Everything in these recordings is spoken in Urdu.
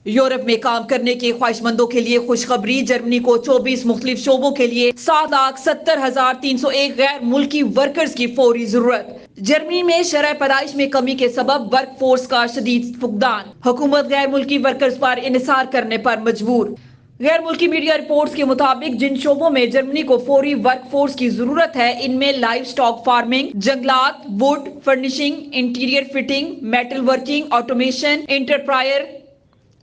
یورپ میں کام کرنے کے خواہشمندوں کے لیے خوشخبری، جرمنی کو 24 مختلف شعبوں کے لیے 7,70,301 غیر ملکی ورکرز کی فوری ضرورت۔ جرمنی میں شرح پیدائش میں کمی کے سبب ورک فورس کا شدید فقدان، حکومت غیر ملکی ورکرز پر انحصار کرنے پر مجبور۔ غیر ملکی میڈیا رپورٹس کے مطابق جن شعبوں میں جرمنی کو فوری ورک فورس کی ضرورت ہے ان میں لائیو سٹاک فارمنگ، جنگلات، wood, furnishing, interior fitting, metal working, automation, enterprise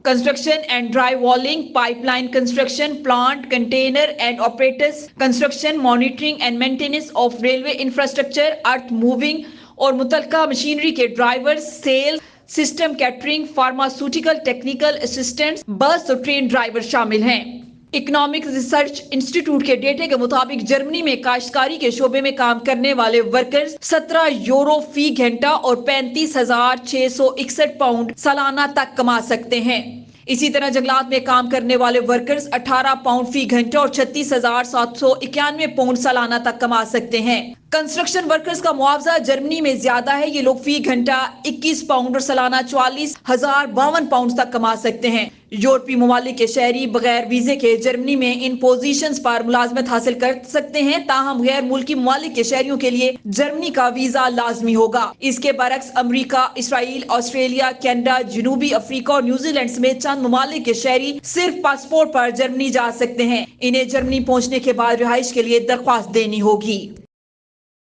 construction and dry walling, pipeline construction, plant container and apparatus construction, monitoring and maintenance of railway infrastructure, earth moving اور متعلقہ مشینری کے drivers, sales, system catering, pharmaceutical technical assistants, bus اور ٹرین ڈرائیور شامل ہیں۔ اکنامک ریسرچ انسٹی ٹیوٹ کے ڈیٹے کے مطابق جرمنی میں کاشتکاری کے شعبے میں کام کرنے والے ورکرز 17 یورو فی گھنٹہ اور 35,661 پاؤنڈ سالانہ تک کما سکتے ہیں۔ اسی طرح جنگلات میں کام کرنے والے ورکرز 18 پاؤنڈ فی گھنٹہ اور 36,791 پاؤنڈ سالانہ تک کما سکتے ہیں۔ کنسٹرکشن ورکرز کا معاوضہ جرمنی میں زیادہ ہے، یہ لوگ فی گھنٹہ 21 پاؤنڈ اور سالانہ 44,052 پاؤنڈ تک کما سکتے ہیں۔ یورپی ممالک کے شہری بغیر ویزے کے جرمنی میں ان پوزیشنز پر ملازمت حاصل کر سکتے ہیں، تاہم غیر ملکی ممالک کے شہریوں کے لیے جرمنی کا ویزا لازمی ہوگا۔ اس کے برعکس امریکہ، اسرائیل، آسٹریلیا، کینیڈا، جنوبی افریقہ اور نیوزی لینڈ سمیت چند ممالک کے شہری صرف پاسپورٹ پر جرمنی جا سکتے ہیں۔ انہیں جرمنی پہنچنے کے بعد رہائش کے لیے درخواست دینی ہوگی۔